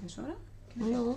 aquí a sobre? No.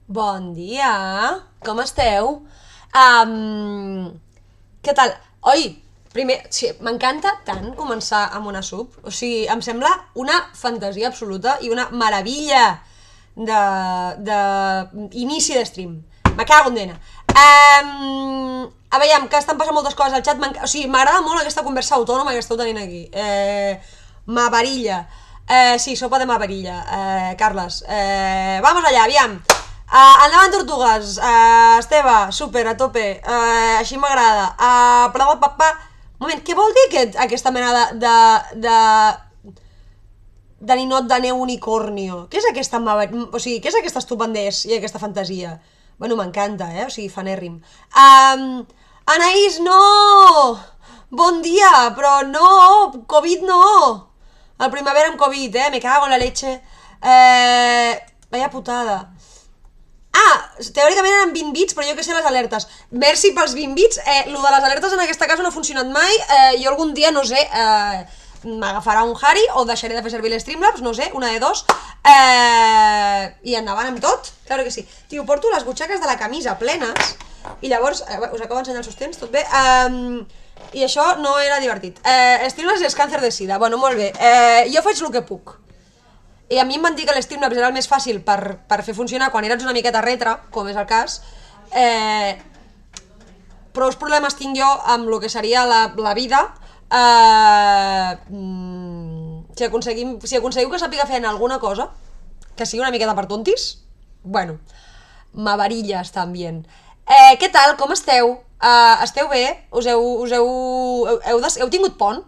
Bon dia, com esteu? Què tal? Oi, primer, sí, m'encanta tant començar amb una sub, o sigui, em sembla una fantasia absoluta i una meravella d'inici de stream. Me cago en dena. A veure, que estan passant moltes coses al xat, o sigui, m'agrada molt aquesta conversa autònoma que esteu tenint aquí. Mavarilla. Sí, sopa de mavarilla. Carles. Vamos allá, aviam. Endavant, Tortugues. Esteve, super, a tope. Així m'agrada. Moment, què vol dir aquesta mena de ninot de neu unicornio? Què és aquesta o sigui, què és aquesta estupendès i aquesta fantasia? Bueno, m'encanta, o sigui, fanèrrim. Anaïs, no! Bon dia, però no! Covid no! El primavera amb Covid, me cago en la leche. Vaya putada. Teòricament eren 20 bits, però jo que sé les alertes. Merci pels 20 bits. Lo de les alertes en aquesta casa no ha funcionat mai. Jo algun dia, no sé, m'agafarà un Harry o deixaré de fer servir les Streamlabs, no sé, una de dos, i endavant amb tot, claro que sí. Tio, porto les butxaques de la camisa plenes, i llavors, us acabo d'ensenyar els sostens, tot bé? I això no era divertit. Streamlabs és càncer de sida, bueno, molt bé, jo faig el que puc. I a mi em van dir que l'Streamlabs era el més fàcil per fer funcionar quan eres una miqueta retre, com és el cas. Prou problemes tinc jo amb el que seria la vida. Si aconseguiu que sàpiga fer en alguna cosa, que sigui una miqueta per tontis, bueno, m'avarilles també. Què tal, com esteu? Esteu bé? Heu tingut pont?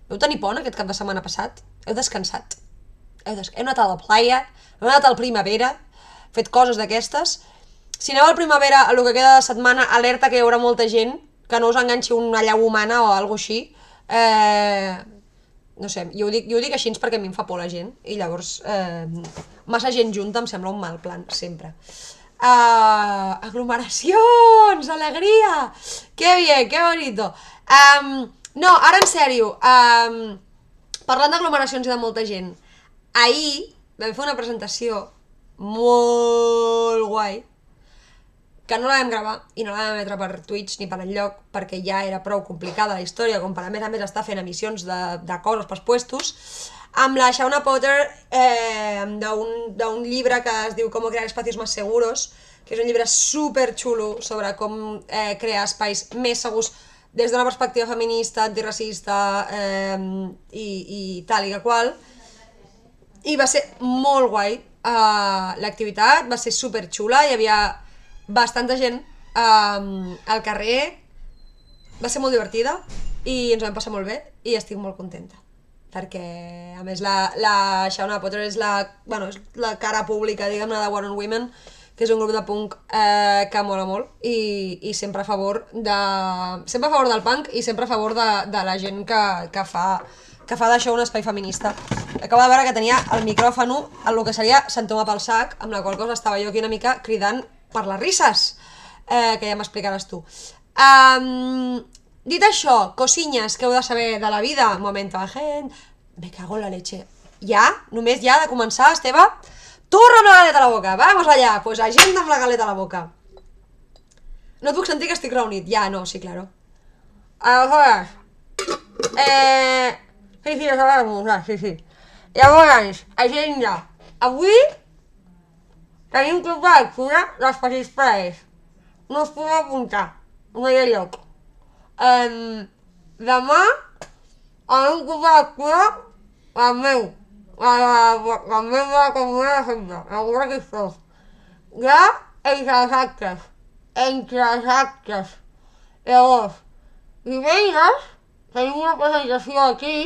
Heu tenir pont aquest cap de setmana passat? Heu descansat? Heu anat a la playa? Heu anat al Primavera? Fet coses d'aquestes? Si aneu al Primavera, a lo que queda de setmana, alerta que hi haurà molta gent, que no us enganxi una llau humana o alguna així. No sé, jo ho dic així perquè a mi em fa por la gent, i llavors massa gent junta em sembla un mal plan, sempre. Aglomeracions, alegria, que bien, que bonito. No, ara en sèrio, parlant d'aglomeracions i de molta gent, ahir vam fer una presentació molt guai, que no la vam gravar i no la vam emetre per Twitch ni per enlloc, perquè ja era prou complicada la història, com per a més estar fent emissions de coses pels puestos, amb la Shauna Potter d'un llibre que es diu Com crear espacios más seguros, que és un llibre super xulo sobre com crear espais més segurs des d'una perspectiva feminista, antiracista i tal i que qual. I va ser molt guai, l'activitat va ser super xula, hi havia bastanta gent al carrer, va ser molt divertida i ens ho vam passar molt bé i estic molt contenta, perquè a més la Shauna Potter és la cara pública, diguem-ne, de War on Women, que és un grup de punk que mola molt i sempre a favor del punk i sempre a favor de la gent que fa d'això un espai feminista. Acabo de veure que tenia el micròfon en el que seria Sant Tomà pel sac, amb la qual cosa estava jo aquí una mica cridant per les risses, que ja m'explicaràs tu. Dit això, cosinyes que heu de saber de la vida, un moment, gent, me cago en la leche. Ja? Només ja de començar, Esteve? Torra amb la galeta a la boca, vamos allá, pues agenda amb la galeta a la boca. No et puc sentir que estic reunit, ja, no, sí, claro. Aleshores, sí, ho sabem, sí. Llavors, agenda. Avui tenim club de lectura dels Petits Plaers. No us podeu apuntar, no hi ha lloc. Demà, en un club de lectura, el meu, la meva comunitat de sempre, la Guarda Cristós. Ja entre els actes. Llavors, divendres, tenim una presentació aquí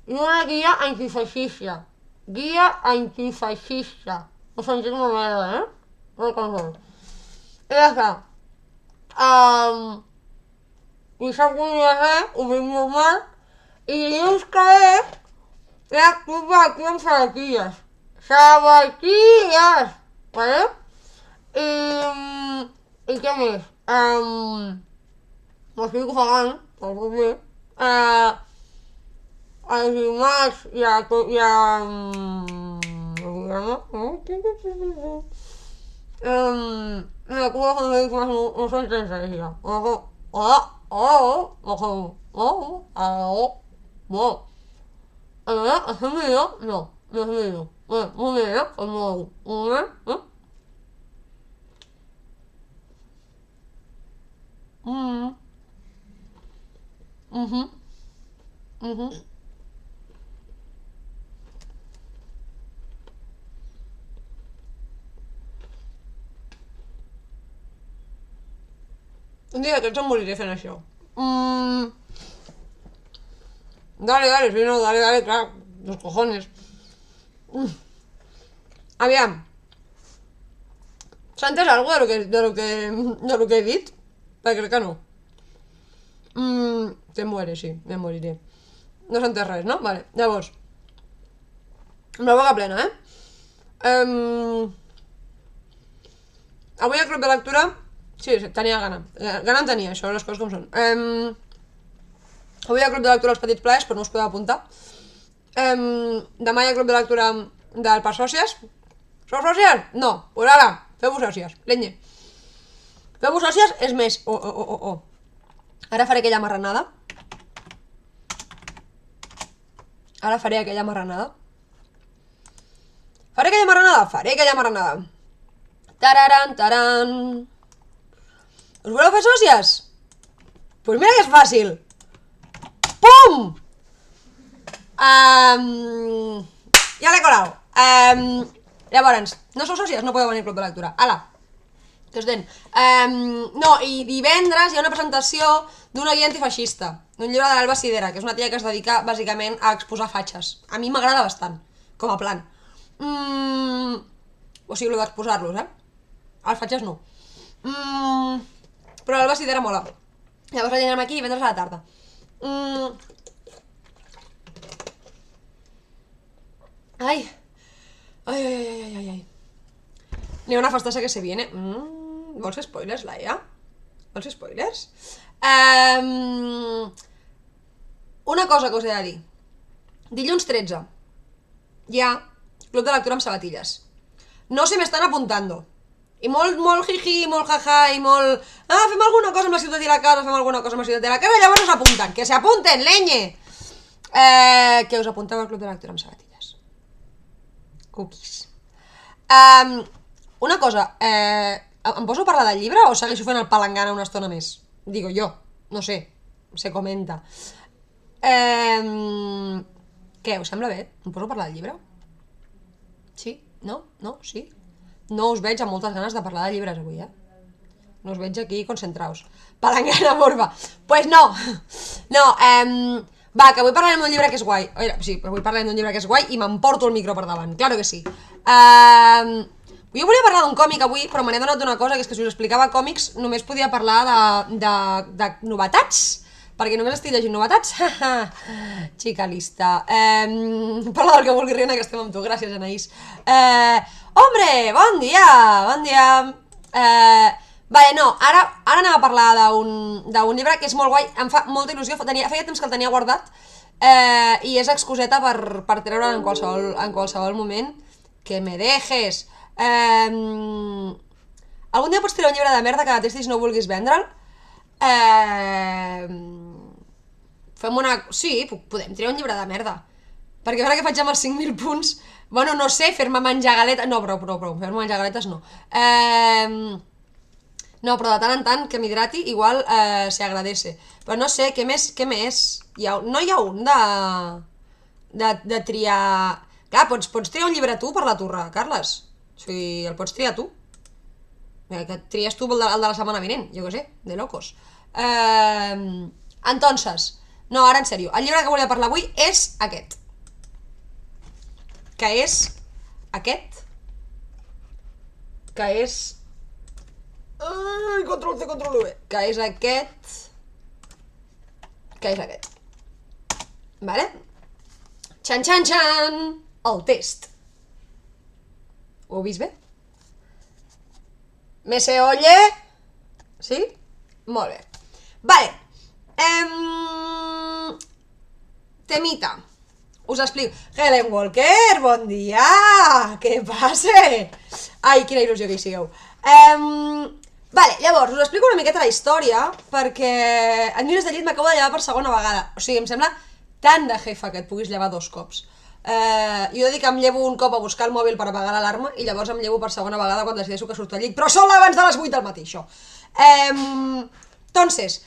i una guia antifeixista. Guia antifeixista. Ho sentim una merda, No com I ja està. Dissabte no hi ha res, obrim normal, i dilluns que ve hi ha club de lectura amb sabatilles. Sabatilles! Vale? I què més? M'estic ofegant, per dir. El dimarts hi ha... Mira, com ho fem no s'entén ja. ¿Es el mío? No, no es mío. Muy bien, como una, Un dia d'aquests em moriré fent això. Dale, sí, no, dale, clar, los cojones. Aviam. S'ha entès alguna cosa de lo que he dit? Perquè crec que no. Te mueres, sí, me moriré. No s'ha entès res, no? Vale, llavors. Amb la boca plena, Avui al club de lectura... Sí, tenia gana. Gana en tenia, això, les coses com són. Avui hi ha club de lectura als Petits Plaers, però no us podeu apuntar. Demà hi ha club de lectura del per sòcies. Sou sòcies? No. Pues ara, feu-vos sòcies. Leñe. Feu-vos sòcies és més. Ara faré aquella marranada. Faré aquella marranada. Tararan, taran. Us voleu fer sòcies? Pues mira que és fàcil. Pum! Ja l'he colat. Llavors, no sou sòcies? No podeu venir al club de lectura. Ala, que us den. No, i divendres hi ha una presentació d'una guia antifeixista, d'un llibre de l'Alba Sidera, que és una tia que es dedica bàsicament a exposar fatxes. A mi m'agrada bastant, com a plan. O sigui, d'exposar-los, Els fatxes no. Però l'Alba Sidera mola. Llavors la tindrem aquí divendres a la tarda. Ai. N'hi ha una festassa que se viene. Vols fer spoilers, Laia? Vols fer spoilers? Una cosa que us he de dir. Dilluns 13 hi ha club de lectura amb sabatilles. No se m'estan apuntando. I molt jiji, molt jaja, i molt... fem alguna cosa amb la ciutat i la casa, llavors us apunten. Que se apunten, leñe! Que us apunteu al club de lectura amb sabatilles. Cookies. Una cosa, em poso a parlar del llibre o segueixo fent el palangana una estona més? Digo jo, no sé, se comenta. Què, us sembla bé? Em poso a parlar del llibre? Sí? No? No? Sí? No us veig amb moltes ganes de parlar de llibres avui, No us veig aquí concentraos. Palangana morba. Pues no! No, va, que avui parlarem d'un llibre que és guai. Sí, avui parlarem d'un llibre que és guai i m'emporto el micro per davant, claro que sí. Jo volia parlar d'un còmic avui, però me n'he donat d'una cosa, que és que si us explicava còmics només podia parlar de novetats, perquè només estic llegint novetats. Xica lista. Parla del que vulgui, Riona, que estem amb tu. Gràcies, Anaïs. Hombre, bon dia! Vale, no, ara anem a parlar d'un llibre que és molt guai, em fa molta il·lusió, feia temps que el tenia guardat, i és excuseta per treure'l en qualsevol moment. Que me dejes! Algun dia pots treure un llibre de merda que detestis i no vulguis vendre'l? Fem una... Sí, podem treure un llibre de merda. Perquè ara que faig amb els 5.000 punts... Bueno, no sé, fer-me menjar galetes... No, prou, fer-me menjar galetes no. No, però de tant en tant que m'hidrati igual se agradece. Però no sé, què més? No hi ha un de triar... Clar, pots triar un llibre tu per la turra, Carles. O sigui, el pots triar tu. Que tries tu el de la setmana vinent, jo què sé, de locos. Entonces, no, ara en sèrio, el llibre que volia parlar avui és aquest. Que és aquest. Que és... Control C, control V. Que és aquest. Vale? Xan, xan, xan! El test. Ho heu vist bé? ¿Me se oye? ¿Sí? Molt bé. Vale. Temita. Us explico. Helen Walker, bon dia! Què passa? Ai, quina il·lusió que hi sigueu. Vale, llavors, us explico una miqueta la història, perquè en mires de llit m'acabo de llevar per segona vegada. O sigui, em sembla tan de jefa que et puguis llevar 2 cops. Jo dic que em llevo un cop a buscar el mòbil per apagar l'alarma i llavors em llevo per segona vegada quan decideixo que surto al llit, però sol abans de les 8 del matí, això. Entonces,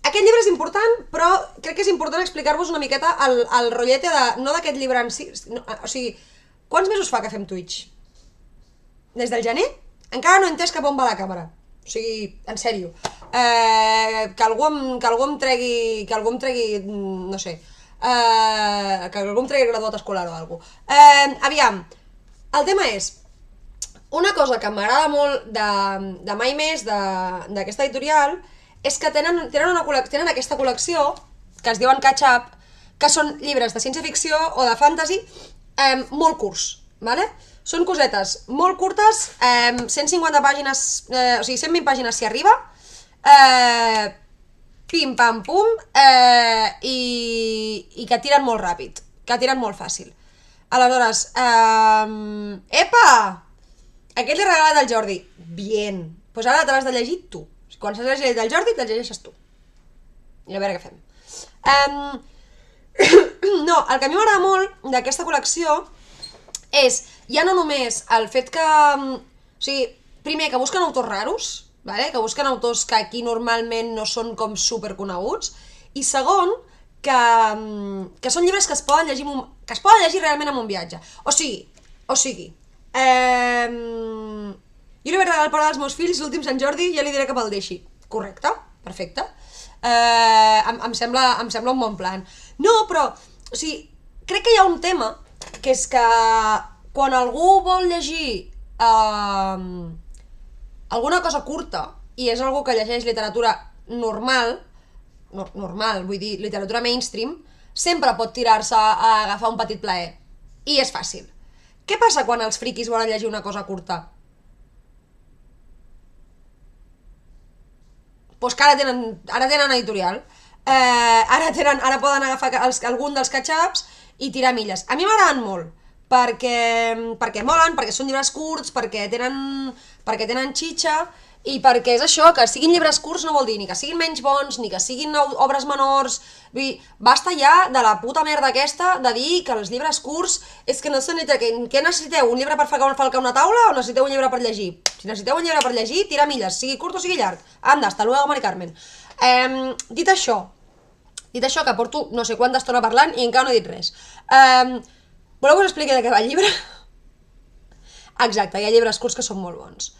aquest llibre és important, però crec que és important explicar-vos una miqueta el rotllete de... no d'aquest llibre en si... O sigui, quants mesos fa que fem Twitch? Des del gener? Encara no he entès cap on va la càmera. O sigui, en sèrio. Que algú em tregui, no sé... que algú em tregui graduat escolar o alguna cosa. Aviam, el tema és una cosa que m'agrada molt de Mai Més, d'aquesta editorial, és que tenen aquesta col·lecció que es diuen Catch Up, que són llibres de ciència-ficció o de fantasy molt curts, vale? Són cosetes molt curtes, 150 pàgines, o sigui 120 pàgines si arriba, pim-pam-pum, i que tiren molt ràpid, que tiren molt fàcil. Aleshores, epa! Aquest l'he regalat al Jordi. Bien. Doncs ara te l'has de llegir tu. Quan s'has llegit el Jordi, te'l llegeixes tu. I a veure què fem. No, el que a mi m'agrada molt d'aquesta col·lecció és, ja no només el fet que... O sigui, primer, que busquen autors raros, vale? Que busquen autors que aquí normalment no són com superconeguts, i segon, que són llibres que es poden llegir realment en un viatge. O sigui, jo li vaig regalar per als meus fills l'últim Sant Jordi i ja li diré que me'l deixi. Correcte, perfecte. Em sembla un bon plan. No, però, o sigui, crec que hi ha un tema, que és que quan algú vol llegir alguna cosa curta, i és algú que llegeix literatura normal, vull dir, literatura mainstream, sempre pot tirar-se a agafar un petit plaer. I és fàcil. Què passa quan els friquis volen llegir una cosa curta? Doncs que ara tenen editorial. Ara poden agafar algun dels catxaps i tirar milles. A mi m'agraden molt, perquè molen, perquè són llibres curts, perquè tenen xitxa, i perquè és això, que siguin llibres curts no vol dir ni que siguin menys bons, ni que siguin obres menors. Vull dir, basta ja de la puta merda aquesta de dir que els llibres curts és que no són... Què necessiteu? Un llibre per falcar una taula o necessiteu un llibre per llegir? Si necessiteu un llibre per llegir, tira milles, sigui curt o sigui llarg. Anda, hasta luego, Mari Carmen. Dit això, que porto no sé quanta estona parlant i encara no he dit res. Voleu que us expliqui de què va el llibre? Exacte, hi ha llibres curts que són molt bons.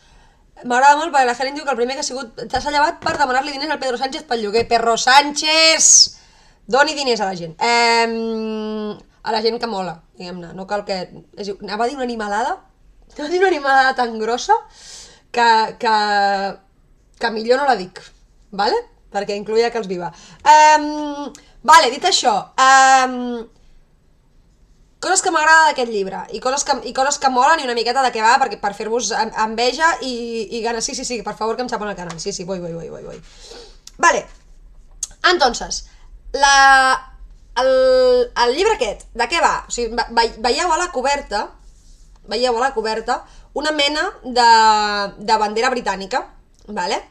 M'agrada molt perquè la Helen diu que el primer que ha sigut s'ha llevat per demanar-li diners al Pedro Sánchez pel lloguer. Perro Sánchez! Doni diners a la gent. A la gent que mola, diguem-ne. No cal que... Anava a dir una animalada tan grossa que millor no la dic, vale? Perquè incloïa que els viva. Vale, dit això, coses que m'agrada d'aquest llibre i coses que molen i una miqueta de què va per fer-vos enveja i ganes. Sí, per favor, que em xapen el canal. Sí, voy. Vale, entonces, el llibre aquest, de què va? O sigui, veieu a la coberta una mena de bandera britànica, vale?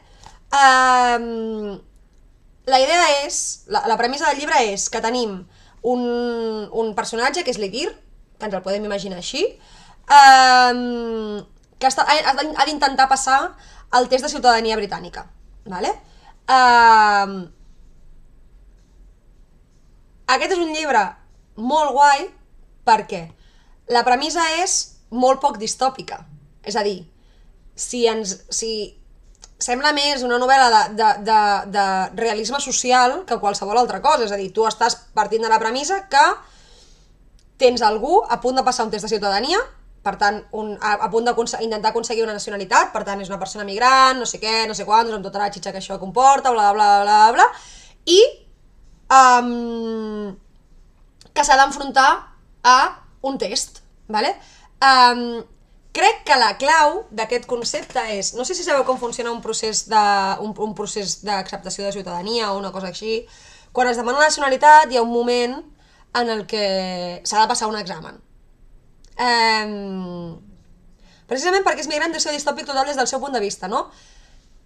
La idea és, la premissa del llibre és que tenim un personatge que és l'Edir, que ens el podem imaginar així, que ha d'intentar passar el test de ciutadania britànica, vale? Aquest és un llibre molt guai perquè la premissa és molt poc distòpica, és a dir, si sembla més una novel·la de realisme social que qualsevol altra cosa, és a dir, tu estàs partint de la premissa que tens algú a punt de passar un test de ciutadania, per tant, a punt d'intentar aconseguir una nacionalitat, per tant, és una persona migrant, no sé què, no sé quants, amb tota la xitxa que això comporta, bla, i que s'ha d'enfrontar a un test, vale? Crec que la clau d'aquest concepte és, no sé si sabeu com funciona un procés d'acceptació de ciutadania o una cosa així, quan es demana la nacionalitat hi ha un moment en el que s'ha de passar un examen. Precisament perquè és migrant deu ser distòpic total des del seu punt de vista, no?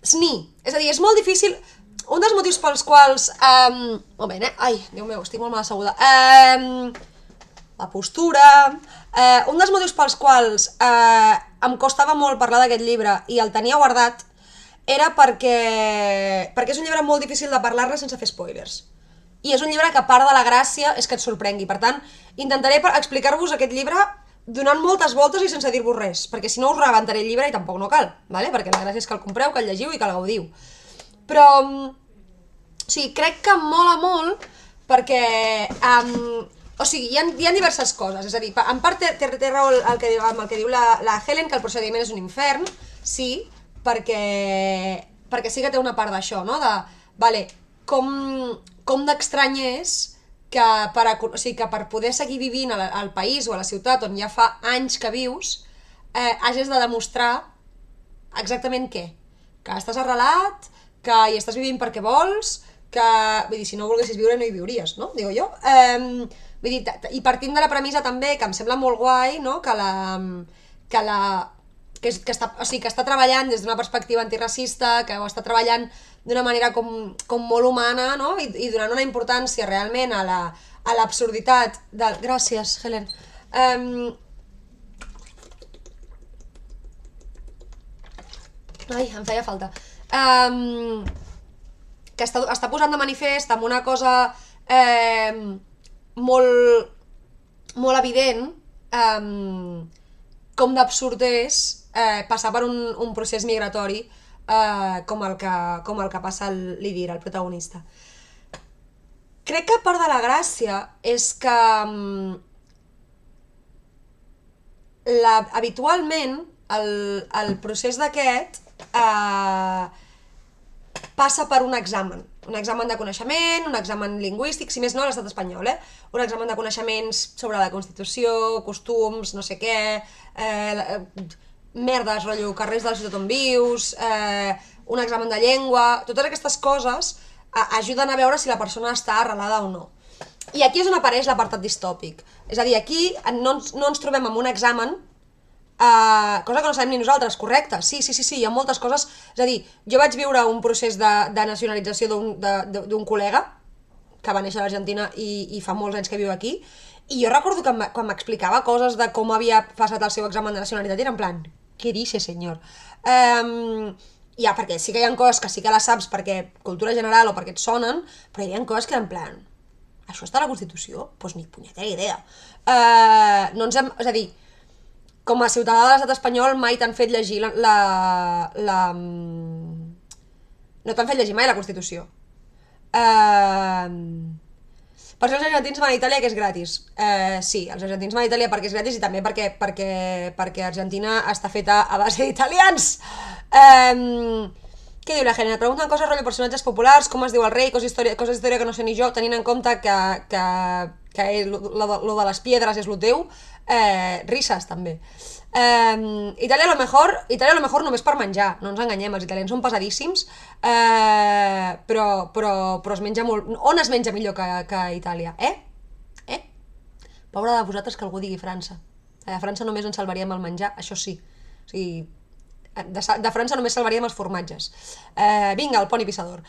SNI, és a dir, és molt difícil, un dels motius pels quals, ai, Déu meu, estic molt mal asseguda, la postura... un dels motius pels quals em costava molt parlar d'aquest llibre i el tenia guardat era perquè és un llibre molt difícil de parlar-ne sense fer spoilers. I és un llibre que part de la gràcia és que et sorprengui. Per tant, intentaré explicar-vos aquest llibre donant moltes voltes i sense dir-vos res, perquè si no us rebentaré el llibre i tampoc no cal, ¿vale? Perquè la gràcia és que el compreu, que el llegiu i que el gaudiu. Però, o sigui, crec que mola molt perquè... O sigui, hi ha diverses coses, és a dir, en part té raó amb el que diu la Helen, que el procediment és un infern, sí, perquè sí que té una part d'això, no? De, vale, com d'estrany és que per poder seguir vivint al país o a la ciutat on ja fa anys que vius, hagis de demostrar exactament què? Que estàs arrelat, que hi estàs vivint perquè vols, que, vull dir, si no volguessis viure no hi viuries, no? Digo jo. Vull dir, i partint de la premissa també, que em sembla molt guai, no? Que està, o sigui, que està treballant des d'una perspectiva antiracista, que ho està treballant d'una manera com molt humana, no? I donant una importància realment a l'absurditat del... Gràcies, Helen. Ai, em feia falta. Que està posant de manifest amb una cosa molt evident, com d'absurd és passar per un procés migratori com el que passa al Lidir, el protagonista. Crec que part de la gràcia és que habitualment el procés d'aquest passa per un examen de coneixement, un examen lingüístic, si més no a l'estat espanyol, un examen de coneixements sobre la Constitució, costums, no sé què, merdes, rotllo, carrers de la ciutat on vius, un examen de llengua, totes aquestes coses ajuden a veure si la persona està arrelada o no. I aquí és on apareix l'apartat distòpic, és a dir, aquí no ens trobem amb un examen, cosa que no sabem ni nosaltres, correcte, sí, hi ha moltes coses, és a dir, jo vaig viure un procés de nacionalització d'un col·lega que va néixer a l'Argentina i fa molts anys que viu aquí, i jo recordo que quan m'explicava coses de com havia passat el seu examen de nacionalitat era en plan, què dice senyor? Ja, perquè sí que hi ha coses que sí que les saps perquè cultura general o perquè et sonen, però hi ha coses que eren en plan, això està a la Constitució? Doncs ni punyetera idea. És a dir, com a ciutadà de l'estat espanyol mai t'han fet llegir no t'han fet llegir mai la Constitució. Per això els argentins van a Itàlia, que és gratis. Sí, els argentins van a Itàlia perquè és gratis i també perquè Argentina està feta a base d'italians. Què diu la gent? Et pregunten coses, rotllo personatges populars, com es diu el rei, coses d'història que no sé ni jo, tenint en compte que lo de les piedres és lo teu. Risses també. Itàlia a lo mejor només per menjar, no ens enganyem, els italians són pesadíssims, però es menja molt. On es menja millor que a Itàlia? Pobre de vosaltres que algú digui França. A França només ens salvaríem el menjar, això sí. O sigui, de França només salvaríem els formatges. Vinga, el poni pissador.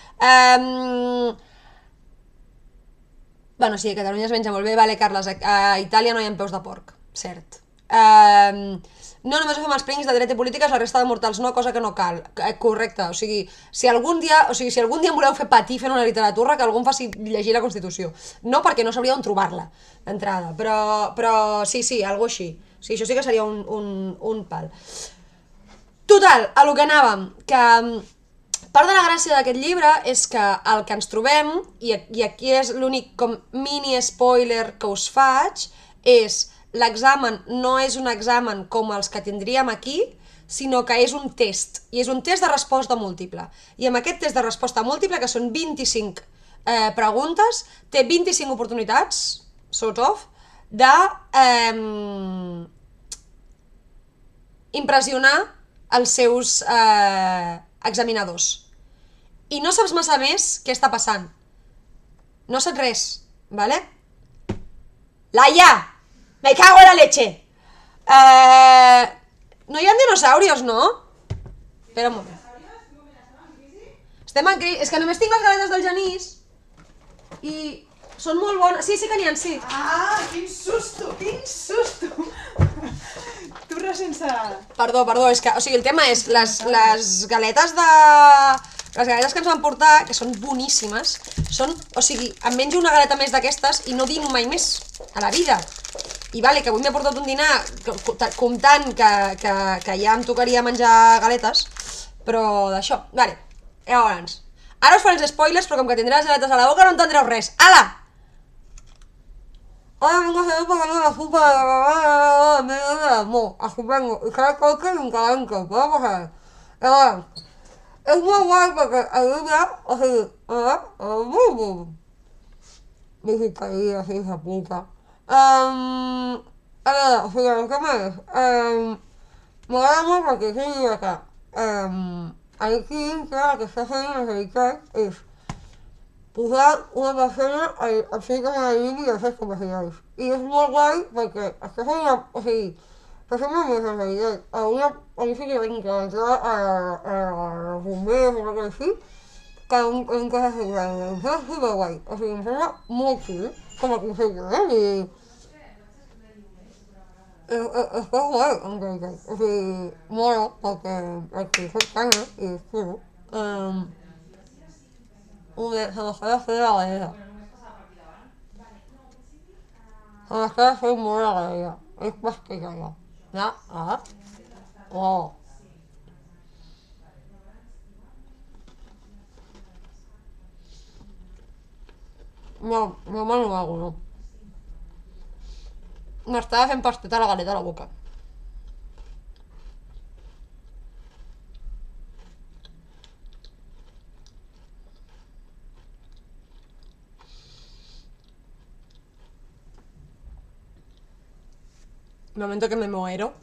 Bueno, sí, a Catalunya es menja molt bé, vale, Carles, a Itàlia no hi ha peus de porc, cert. No només ho fem els pringuis de dret i polítiques, la resta de mortals no, cosa que no cal. Correcte, o sigui, si algun dia em voleu fer patir fent una literatura, que algú em faci llegir la Constitució. No perquè no sabria on trobar-la, d'entrada, però sí, algo així. Sí, això sí que seria un pal. Total, a lo que anàvem, que part de la gràcia d'aquest llibre és que el que ens trobem, i aquí és l'únic com mini spoiler que us faig, és l'examen no és un examen com els que tindríem aquí, sinó que és un test, i és un test de resposta múltiple. I amb aquest test de resposta múltiple, que són 25 preguntes, té 25 oportunitats, sort of, de impressionar els seus examinadors. I no saps massa més què està passant. No saps res, ¿vale? Laia! Me cago en la leche! No hi ha dinosaurios, no? Espera un moment. Estem en crisi. És que només tinc les galetes del Genís i són molt bones. Sí que n'hi ha, sí. Ah, quin susto! Tu res sense... Perdó, és que, o sigui, el tema és les galetes de... Les galetes que ens van portar, que són boníssimes, són, o sigui, em menjo una galeta més d'aquestes i no dino mai més a la vida. I vale, que avui m'he portat un dinar comptant que ja em tocaria menjar galetes, però d'això, vale, llavors. Ara us faré els spoilers, però com que tindré les galetes a la boca no entendreu res. Ala! Ahora vengo a hacer la sopa de así vengo, y cada cosa nunca blanco, vamos a ver. Es muy guay porque ayuda, o sea, digitaría así esa puta. A ver, ¿qué más? Me agrada más porque sí, acá. Aquí, claro, que está haciendo dedicar es posar una persona així com a límit de les seves capacitats. I és molt guai perquè estàs en una... O sigui, persona més en realitat, a una edifici que entrar a bombers o alguna cosa així, que un cosa asegurada. Em sembla superguai. O sigui, em sembla molt xulo com a concepte, I és que guai, en realitat. O sigui, mola, perquè soc tanya i és xulo. Se m'està de fer la galera. Se m'està de fer molt la galera. És pastilla, ja. Ja? Ah? Oh. No m'ho no. M'estava fent pasteta la galeta a la boca. Momento que me muero.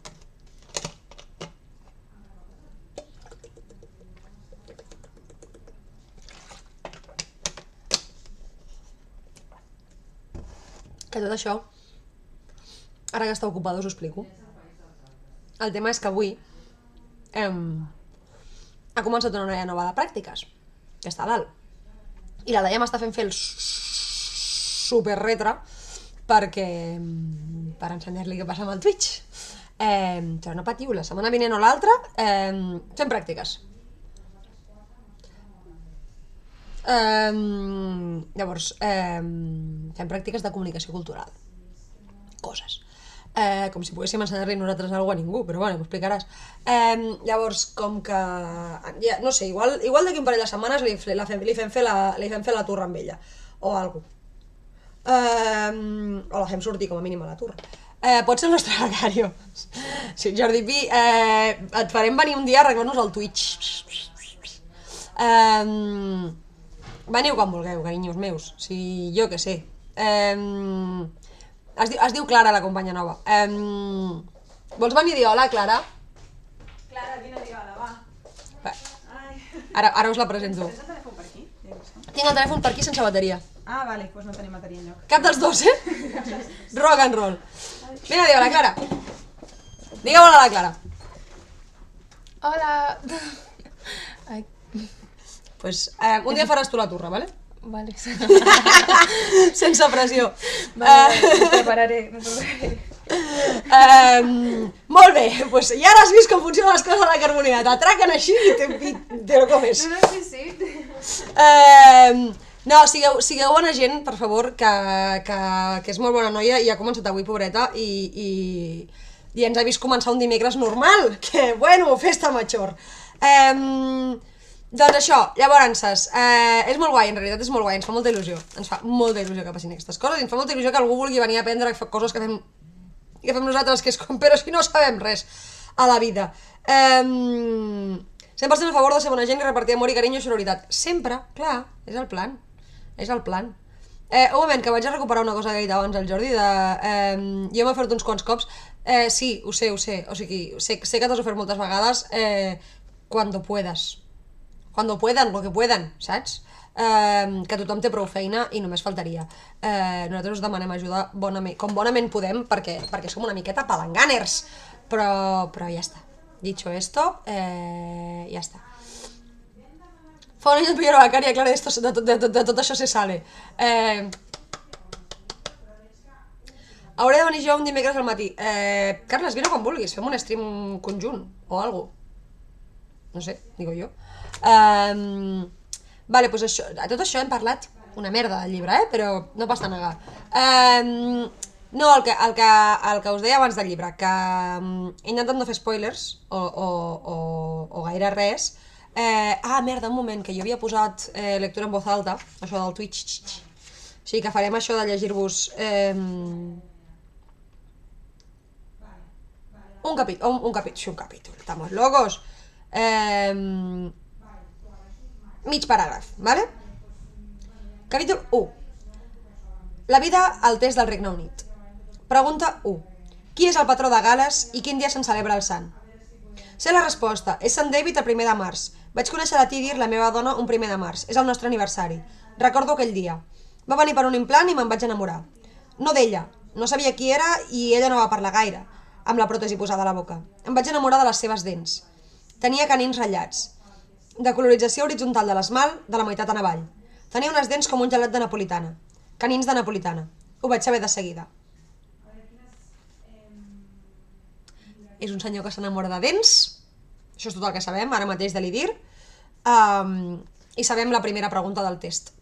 Que tot això, ara que està ocupada us ho explico. El tema és que avui ha començat una noia nova de pràctiques, que està a dalt. I la Laia m'està fent fer el super retre perquè per ensenyar-li què passa amb el Twitch. Però no patiu, la setmana vinent o l'altra fem pràctiques. Llavors, fem pràctiques de comunicació cultural. Coses. Com si poguéssim ensenyar-li nosaltres alguna a ningú, però bueno, m'ho explicaràs. Llavors, com que... Ja, no sé, igual d'aquí un parell de setmanes li fem fer la turra amb ella, o alguna cosa. O la fem sortir com a mínim a la turra. Pot ser el nostre becario. Sí, Jordi Pi, et farem venir un dia a arreglar-nos el Twitch. Veniu quan vulgueu, carinyos meus. Si jo què sé. Es diu Clara, la companya nova. Vols venir a dir hola, Clara? Clara, vine a dir hola, va. Ara us la presento. Tens el telèfon per aquí? Tinc el telèfon per aquí sense bateria. Ah, vale, doncs no tenim bateria enlloc. Cap dels dos, Rock and roll. Vine a dir hola, Clara. Digueu hola a la Clara. Hola. Ai, Pues un dia faràs tu la turra, vale? vale. Sense pressió. Vale, me prepararé. Molt bé, pues ja has vist com funcionen les coses a la Carbonera. T'atraquen així i te lo comes. No, sí. No, sigueu bona gent, per favor, que és molt bona noia i ha començat avui, pobreta, i ens ha vist començar un dimecres normal, que, bueno, festa major. Doncs això, llavors, és molt guai, en realitat és molt guai, ens fa molta il·lusió. Ens fa molta il·lusió que passin aquestes coses, i ens fa molta il·lusió que algú vulgui venir a aprendre coses que fem nosaltres, que és com, però si no sabem res a la vida. 100% a favor de ser bona gent i repartir amor i carinyo i sororitat. Sempre, clar, és el plan. És el plan. Un moment, que vaig a recuperar una cosa que ha dit abans el Jordi, jo m'he ofert uns quants cops. Sí, ho sé, o sigui, sé que t'has ofert moltes vegades, cuando puedas. Cuando puedan, lo que puedan, saps? Que tothom té prou feina i només faltaria. Nosaltres us demanem ajuda com bonament podem, perquè som una miqueta palanganers, però ja està. Dicho esto, ya está. Fa un any el pillo becaria, Clara, de tot això se sale. Hauré de venir jo un dimecres al matí. Carles, vine quan vulguis, fem un stream conjunt, o algo. No sé, digo jo. Vale, pues això, a tot això hem parlat una merda del llibre, però no passa negar. No, el que us deia abans del llibre, que he intentat no fer spoilers o gaire res. Merda, un moment, que jo havia posat lectura en voz alta, això del Twitch. O sigui que farem això de llegir-vos un capítol, estamos locos. Mig paràgraf, ¿vale? Capítol 1. La vida al test del Regne Unit. Pregunta 1. Qui és el patró de Gal·les i quin dia se'n celebra el sant? Sé la resposta. És Sant David el 1 de març. Vaig conèixer la Tidir, la meva dona, un 1 de març. És el nostre aniversari. Recordo aquell dia. Va venir per un implant i me'n vaig enamorar. No d'ella, no sabia qui era i ella no va parlar gaire, amb la pròtesi posada a la boca. Em vaig enamorar de les seves dents. Tenia canins ratllats, de colorització horitzontal de l'esmalt, de la meitat en avall. Tenia unes dents com un gelat de napolitana. Canins de napolitana. Ho vaig saber de seguida. És un senyor que s'enamora de dents. Això és tot el que sabem, ara mateix de l'IDIR. I sabem la primera pregunta del test.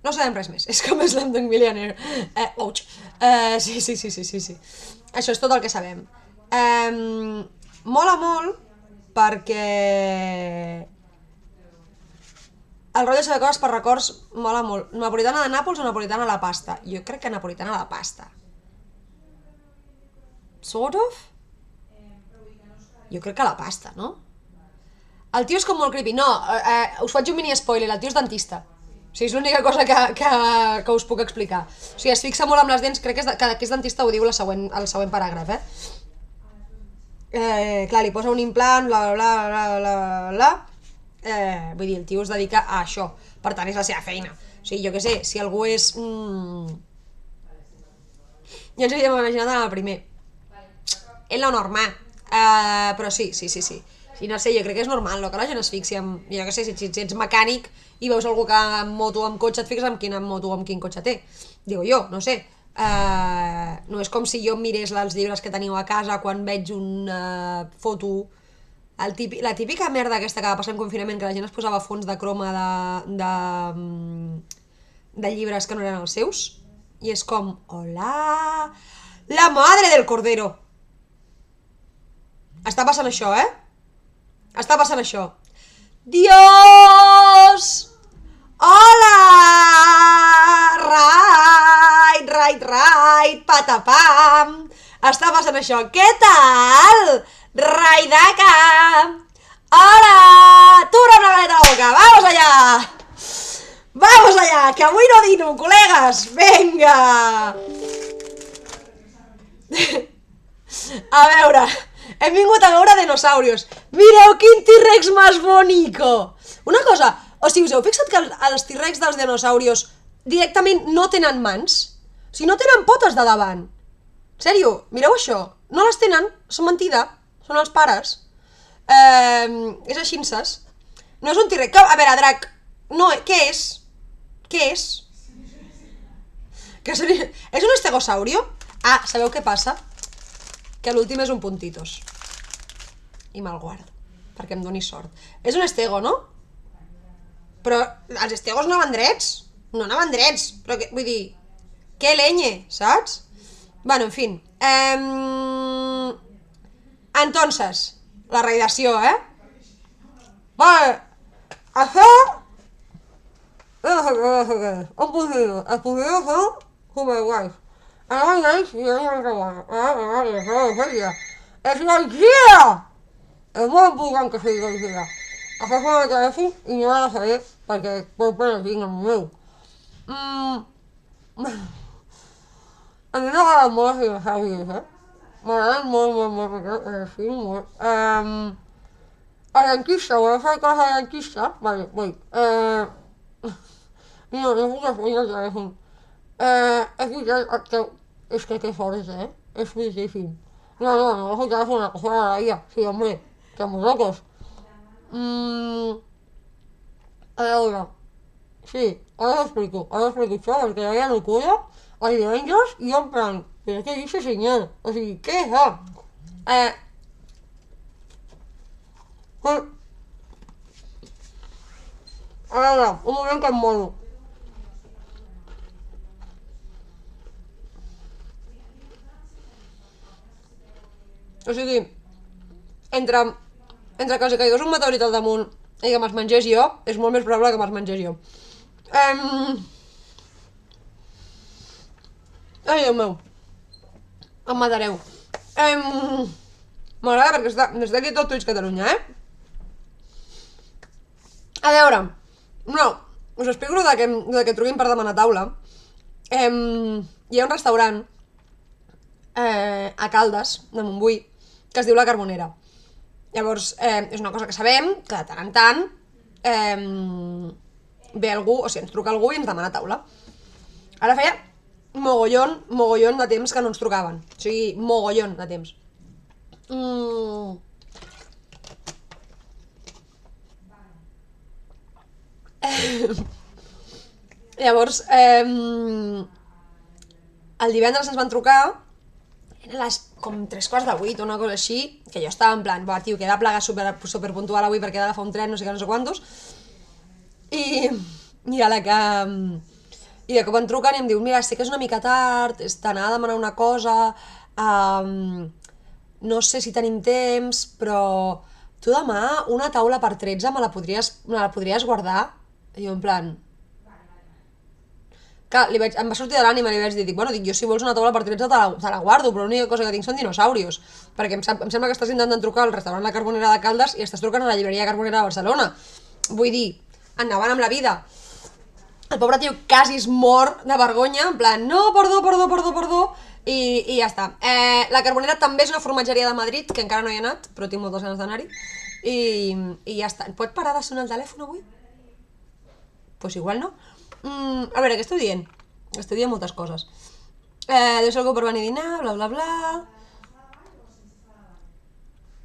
No sabem res més. És com Slumdog Millionaire. Ouch. Sí. Això és tot el que sabem. Mola molt perquè el rotllo de saber coses per records mola molt. Napolitana de Nàpols o napolitana a la pasta? Jo crec que napolitana a la pasta. Sort of? Jo crec que a la pasta, no? El tio és com molt creepy. No, us faig un mini spoiler, el tio és dentista. O sigui, és l'única cosa que us puc explicar. O sigui, es fixa molt amb les dents, crec que és dentista, ho diu el següent paràgraf, clar, li posa un implant, bla, bla, bla, bla, bla, bla. Vull dir, el tio es dedica a això, per tant és la seva feina. O sigui, jo què sé, si algú és... Ja ens havíem imaginat en el primer. És lo normal. Però sí. I no sé, jo crec que és normal, que la gent es fixi en... Jo què sé, si ets mecànic i veus algú que amb moto o amb cotxe, et fixes en quina moto o amb quin cotxe té. Digo jo, no sé. No és com si jo mirés els llibres que teniu a casa quan veig una foto... La típica merda aquesta que va passar en confinament, que la gent es posava fons de croma de llibres que no eren els seus, i és com, hola, la madre del cordero. Està passant això, Està passant això. Dios! Hola! Right, patapam! Està passant això. Què tal? Raidaka! Hola! Tura una galeta a la boca! ¡Vamos allá! ¡Vamos allá! Que avui no dino, col·legues! Venga! A veure, hem vingut a veure dinosaurios. Mireu quin T-Rex més bonico! Una cosa, o sigui, us heu fixat que els T-Rex dels dinosaurios directament no tenen mans? O sigui, no tenen potes de davant. Sèrio, mireu això. No les tenen, són mentida. Són els pares. És així-ses. No és un T-Rex. A veure, Drac, no, què és? Què és? És un estegosaurio? Ah, sabeu què passa? Que l'últim és un puntitos. I me'l guardo, perquè em doni sort. És un estego, no? Però els estegos no anaven drets. No anaven drets. Però vull dir, què leñe, saps? Bueno, en fin. Entonces, la radiació, Vale. Això... Un poquito. Els poquitos són superguais. Ara mateix jo no m'ho recordo. És la guia! És molt important que sigui la guia. Això és el telèfon i no l'ha de saber perquè pot prendre tinc el meu. A mi m'agraden molt els dinosaurios, M'agraden molt, perquè sí, molt. El dentista, voleu fer coses al dentista? Vale, voy. No puc explicar el telèfon. És veritat que... És que té fort, És boníssim. No, el telèfon, la cosa de la guia. Sí, hombre, estamos locos. A veure... Sí, ara us explico això, perquè la veia locura, els divendres, i jo en plan, però què dice senyor? O sigui, què és? A veure, un moment que em moro. O sigui, entre que els caigués un meteorit al damunt i que me'ls mengés jo, és molt més probable que me'ls mengés jo. Ai, Déu meu. Em matareu. M'agrada perquè està aquí tot Twitch Catalunya, A veure, no, us explico de que trobem per demanar taula. Hi ha un restaurant a Caldes, de Montbui, que es diu La Carbonera. Llavors, és una cosa que sabem, que de tant en tant ve algú, o sigui, ens truca algú i ens demana taula. Ara feia mogollon de temps que no ens trucaven. O sigui, mogollon de temps. Llavors, el divendres ens van trucar, eren les com 3:15 o una cosa així, que jo estava en plan, va, tio, que he de plegar super puntual avui perquè he d'agafar un tren, no sé què, no sé quantos, i a la que... I de cop em truquen i em diu, mira, sé que és una mica tard, t'anava a demanar una cosa, no sé si tenim temps, però tu demà una taula per 13 me la podries guardar? I jo en plan... Clar, em va sortir de l'ànima i li vaig dir, bueno, jo si vols una taula per 13 te la guardo, però l'única cosa que tinc són dinosaurios, perquè em sembla que estàs intentant trucar al restaurant La Carbonera de Caldes i estàs trucant a la llibreria Carbonera de Barcelona. Vull dir, endavant amb la vida. El pobre tio quasi es mor de vergonya, en plan, no, perdó, i ja està. La Carbonera també és una formatgeria de Madrid, que encara no hi he anat, però tinc moltes ganes d'anar-hi, i ja està. Pot parar de sonar el telèfon avui? Pues igual no. A veure, què esteu dient? Esteu dient moltes coses. Deu ser algú per venir a dinar, bla bla bla...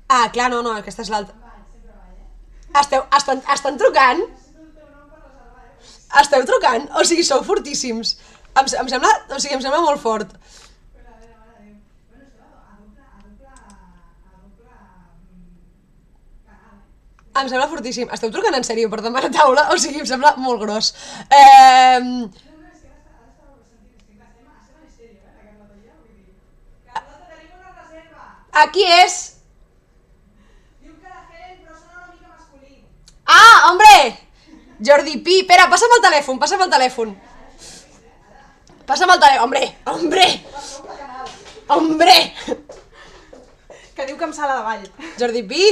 Ah, clar, no, aquesta és l'altra. Estan trucant? Esteu trucant? O sigui, sou fortíssims. Em sembla molt fort. Em sembla fortíssim. Esteu trucant en sèrio per demanar taula? O sigui, em sembla molt gros. Aquí és? Ah, hombre! Jordi Pi, espera, passa'm el telèfon. Hombre! Que diu que em sala de ball. Jordi Pi!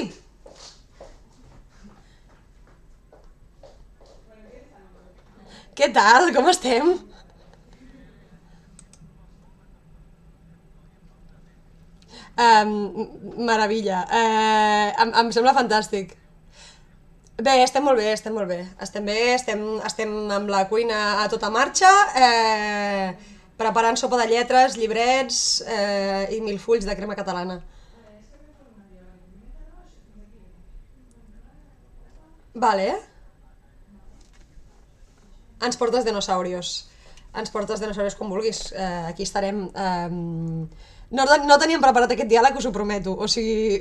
Què tal? Com estem? Meravella. Em sembla fantàstic. Bé, estem molt bé. Estem amb la cuina a tota marxa, preparant sopa de lletres, llibrets i 1000 fulls de crema catalana. Vale. Ens portes dinosaurios com vulguis. Aquí estarem. No teníem preparat aquest diàleg, us ho prometo. O sigui,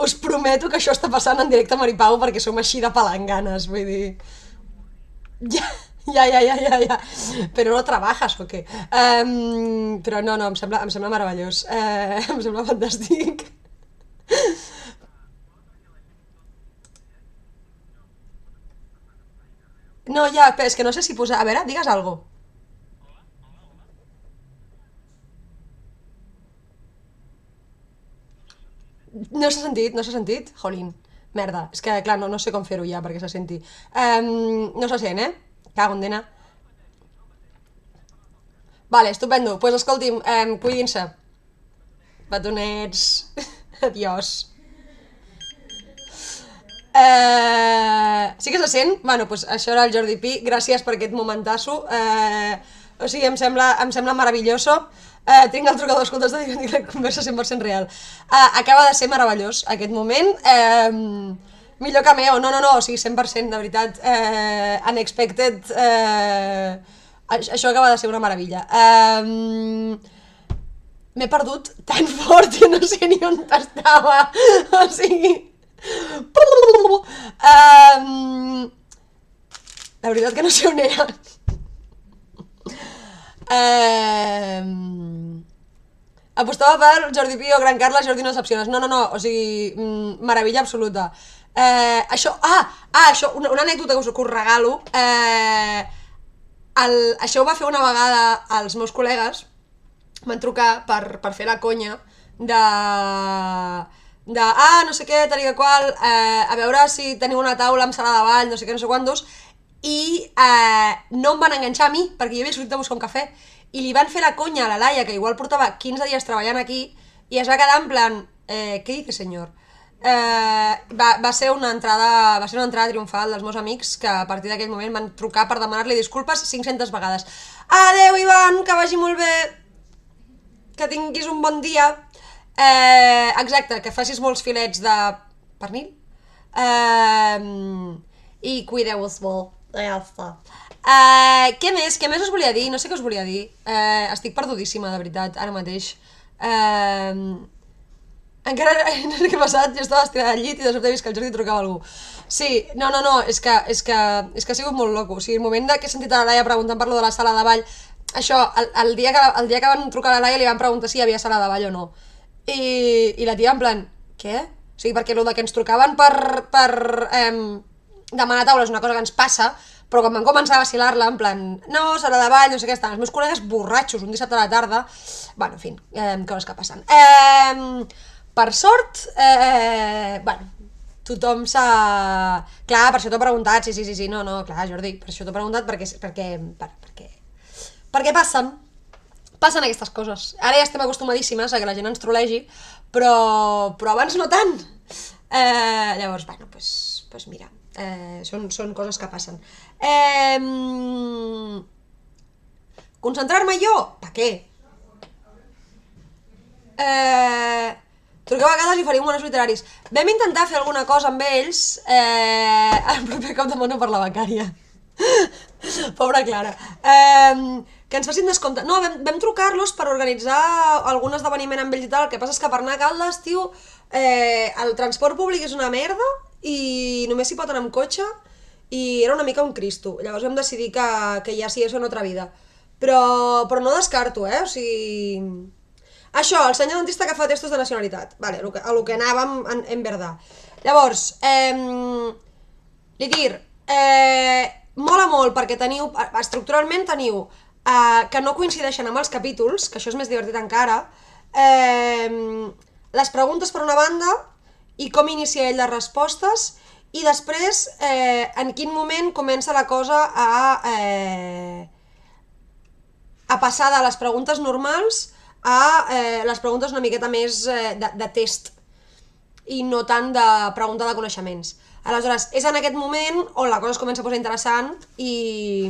us prometo que això està passant en directe a Maripau perquè som així de palanganes, vull dir... Ja. Però no trabajas, o què? Però no, em sembla meravellós. Em sembla fantàstic. No, ja, és que no sé si posar... A veure, digues alguna cosa. No s'ha sentit? Jolín, merda, és que clar, no sé com fer-ho ja perquè se senti. No se sent, Cago en dena. Vale, estupendo, pues escolti'm, cuidin-se. Petonets. Adiós. Sí que se sent? Bueno, pues això era el Jordi Pi, gràcies per aquest momentasso. O sigui, em sembla meravelloso. Tinc el trucador, escolta, està dient que la conversa 100% real. Acaba de ser meravellós aquest moment. Millor que meu, no, o sigui, 100%, de veritat. Unexpected. Això acaba de ser una meravella. M'he perdut tan fort i no sé ni on estava. O sigui... La veritat que no sé on era. Apostava per Jordi Pi o Gran Carles, Jordi no decepciones. No, o sigui, meravella absoluta. Això, una anècdota que us regalo. Això ho va fer una vegada als meus col·legues. Van trucar per fer la conya no sé què, tal i qual, a veure si teniu una taula amb sala de ball, no sé què, no sé quantos, i no em van enganxar a mi, perquè jo havia sortit a buscar un cafè, i li van fer la conya a la Laia, que igual portava 15 dies treballant aquí, i es va quedar en plan, ¿qué dice señor? va ser una entrada triomfal dels meus amics que a partir d'aquell moment van trucar per demanar-li disculpes 500 vegades. Adeu, Ivan, que vagi molt bé, que tinguis un bon dia. Exacte, que facis molts filets de pernil i cuideu-vos molt. Ja està. Què més us volia dir? No sé què us volia dir. Estic perdudíssima, de veritat, ara mateix. Encara no sé què ha passat, jo estava estirada al llit i de sobte he vist que el Jordi trucava a algú. Sí, no, és que ha sigut molt loco. O sigui, el moment que he sentit a la Laia preguntant per lo de la sala de ball, això, el dia que van trucar a la Laia li van preguntar si hi havia sala de ball o no. I la tia en plan, què? O sigui, perquè el que ens trucaven per demanar taula és una cosa que ens passa, però quan van començar a vacilar-la, en plan, no, sala de ball, no sé què, estan els meus col·legues borratxos un dissabte a la tarda. Bueno, en fi, coses que passen. Per sort, tothom s'ha... Clar, per això t'ho he preguntat, sí, no, clar, Jordi, per això t'ho he preguntat, perquè passen aquestes coses. Ara ja estem acostumadíssimes a que la gent ens trolegi, però abans no tant. Llavors, bueno, pues mira, són coses que passen. Concentrar-me jo? Per què? Truqueu a vegades i faríem monòlegs literaris. Vam intentar fer alguna cosa amb ells el proper cop de mano per la becària. Pobra Clara. Que ens facin descompte. No, vam trucar-los per organitzar algun esdeveniment amb ells i tal. El que passa és que per anar a Caldes, tio, el transport públic és una merda i només s'hi pot anar amb cotxe i era una mica un cristo. Llavors vam decidir que ja sí, això en otra vida. Però no descarto, o sigui... Això, el senyor dentista que fa testos de nacionalitat. Vale, a lo que anàvem en verdad. Llavors, li dir, mola molt perquè teniu, estructuralment teniu que no coincideixen amb els capítols, que això és més divertit encara, les preguntes per una banda i com inicia ell les respostes i després en quin moment comença la cosa a passar de les preguntes normals a les preguntes una miqueta més de test i no tant de pregunta de coneixements. Aleshores, és en aquest moment on la cosa es comença a posar interessant i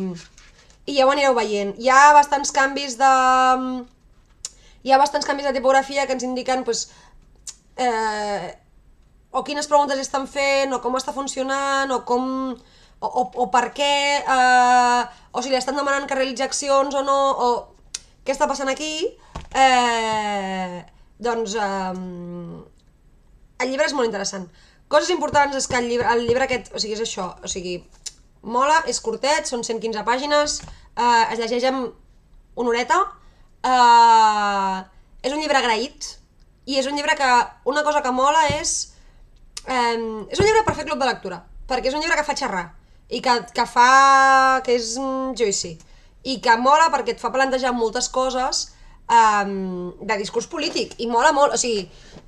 ja ho anireu veient. Hi ha bastants canvis de tipografia que ens indiquen pues, o quines preguntes estan fent, o com està funcionant, o per què, o si li estan demanant que realitzi accions o no, o què està passant aquí. Doncs el llibre és molt interessant. Coses importants és que el llibre aquest, o sigui, és això, o sigui, mola, és curtet, són 115 pàgines, es llegeix en una horeta, és un llibre agraït i és un llibre que, una cosa que mola és un llibre per fer club de lectura, perquè és un llibre que fa xerrar i que és juicy i que mola perquè et fa plantejar moltes coses de discurs polític i mola molt, o sigui,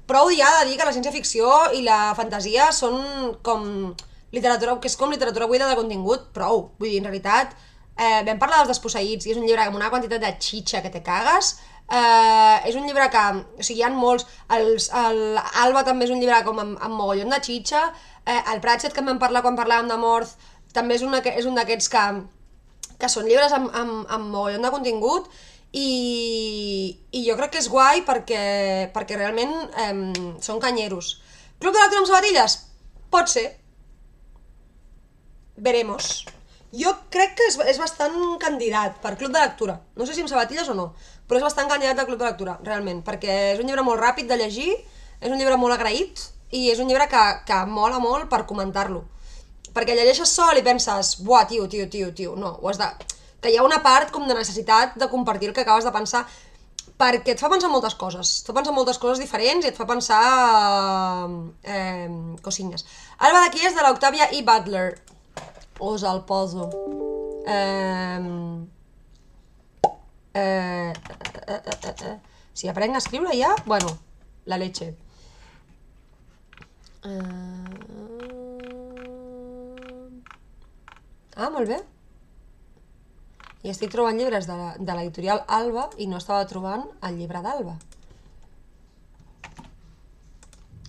prou ja de dir que la ciència-ficció i la fantasia són com literatura, que és com literatura buida de contingut, prou, vull dir, en realitat vam parlar dels Desposseïts i és un llibre amb una quantitat de xitxa que te cagues, és un llibre que, o sigui, hi ha molts, Alba també és un llibre com amb mogollon de xitxa, el Pratchett que en vam parlar quan parlàvem de Morth també és un d'aquests que són llibres amb mogollon de contingut i jo crec que és guai perquè realment són canyeros. Club de lectura amb sabatilles? Pot ser. Veremos. Jo crec que és bastant candidat per club de lectura. No sé si amb sabatilles o no, però és bastant candidat al club de lectura, realment, perquè és un llibre molt ràpid de llegir, és un llibre molt agraït i és un llibre que mola molt per comentar-lo. Perquè llegeixes sol i penses, buah, tio, no, ho has de... Que hi ha una part com de necessitat de compartir el que acabes de pensar, perquè et fa pensar moltes coses, diferents i et fa pensar cosilles. Alba d'aquí és de l'Octavia E. Butler. Us el poso. Si aprenc a escriure ja, bueno, la leche. Molt bé. I estic trobant llibres de l'editorial Alba i no estava trobant el llibre d'Alba.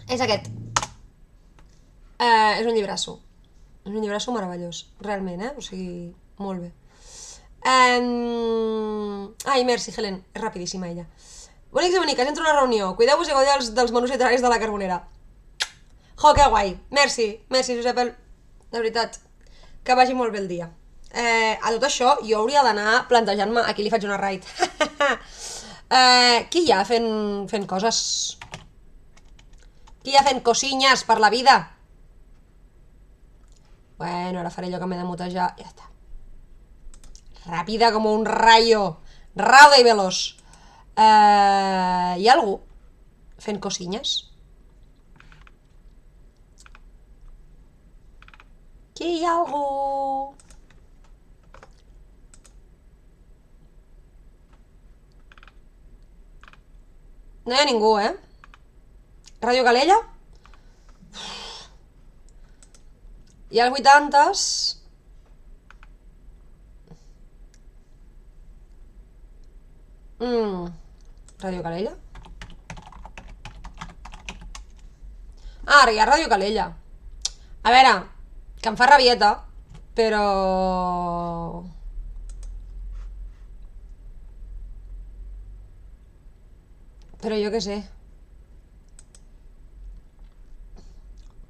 És aquest. És un llibrasso. És un llibrasso meravellós, realment, O sigui, molt bé. Ai, merci, Helen. És rapidíssima, ella. Bonics i boniques, entro a una reunió. Cuideu-vos i gaudiu dels menús literaris de la Carbonera. Jo, que guai. Merci, Josep. De veritat, que vagi molt bé el dia. A tot això, jo hauria d'anar plantejant-me... Aquí li faig una raid. Qui hi ha fent coses? Qui hi ha fent cosinyes per la vida? Bueno, ara faré allò que m'he de mutejar. Ja està. Ràpida com un rayo. Rauda i veloç. Hi ha algú fent cosinyes? Aquí hi ha algú? No hi ha ningú, Ràdio Calella? Hi ha els 80s. Ràdio Calella? Ara hi ha Ràdio Calella. A veure, que em fa rabieta, però... Però jo què sé.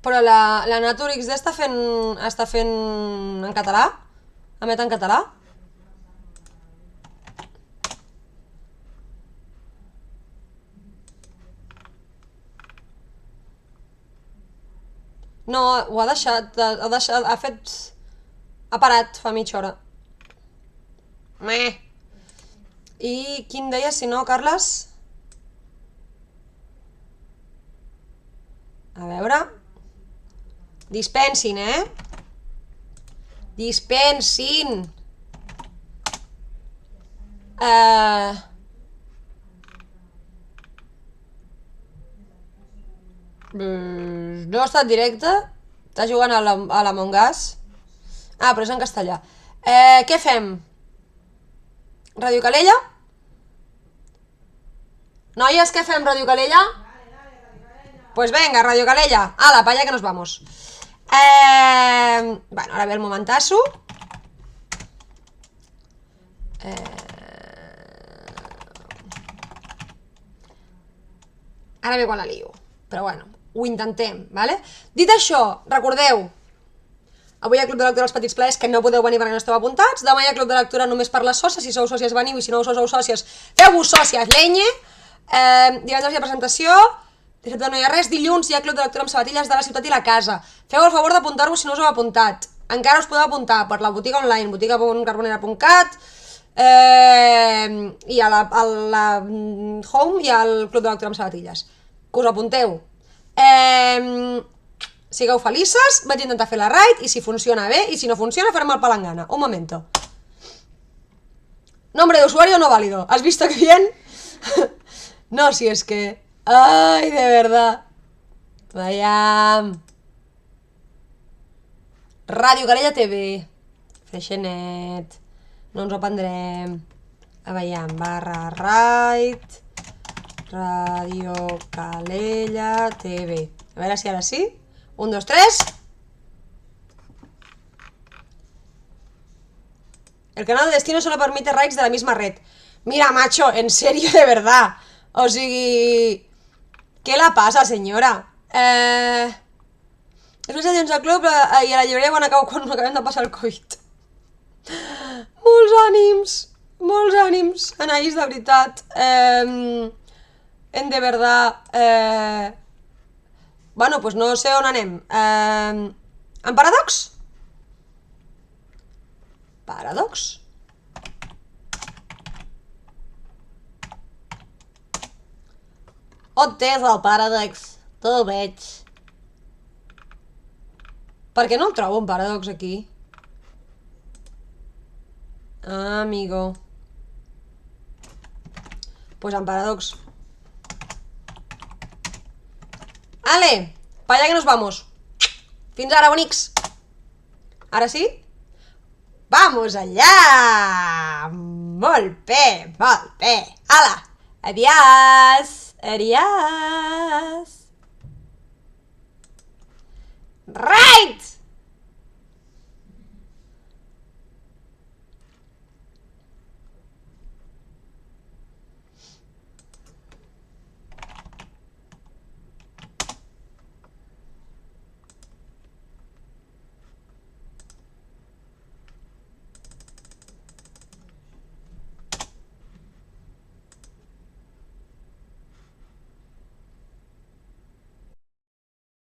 Però la Naturix està fent en català? Emet en català? No, ho ha deixat, ha parat fa mitja hora. Meh. I quin deies, si no, Carles? A veure... Dispensin, Dispensin! No ha estat directe? Està jugant a l'Among Us? Ah, però és en castellà. Què fem? Ràdio Calella? Noies, què fem, Ràdio Calella? Pues venga, Ràdio Calella. Ala, pa allá que nos vamos. Bueno, ara ve el momentasso. Ara ve quan la lio. Però bueno, ho intentem, vale? Dit això, recordeu, avui hi ha Club de Lectura als Petits Plaers, que no podeu venir perquè no esteu apuntats. Demà hi ha Club de Lectura només per les sòcies. Si sou sòcies veniu, i si no sou sòcies, feu-vos sòcies, lenye. Divendres hi ha presentació. Dissabte no hi ha res. Dilluns hi ha Club de Lectura amb sabatilles de la ciutat i la casa. Feu el favor d'apuntar-vos si no us heu apuntat. Encara us podeu apuntar per la botiga online, botiga.carbonera.cat, i a la home hi ha el Club de Lectura amb sabatilles. Que us apunteu. Sigueu felices, vaig intentar fer la raid, i si funciona bé, i si no funciona farem el palangana. Un momento. Nombre de usuario no válido. ¿Has visto que bien? No, si es que... Ay, de verdad. Vaya. Ràdio Calella TV. Freixenet. No ens ho prendrem. Veiem, /raid. Ràdio Calella TV. A veure si ara sí. 1, 2, 3. El canal de destino solo permite raids de la misma red. Mira, macho, en serio, de verdad. O sigui... ¿Qué la pasa, senyora? És una sessions al club i a la llibreria quan acabem de passar el Covid. Molts ànims, Anaïs, de veritat. De verdad. Bueno, pues no sé on anem. En Paradox? Paradox? On és el Paradox? Te'l veig. Per què no el trobo, un Paradox, aquí? Ah, amigo. Pues en Paradox. Ale, pa allá que nos vamos. Fins ara, bonics. Ara sí? Vamos allá! Molt bé, molt bé. Ala, adiós. Adiós. Right!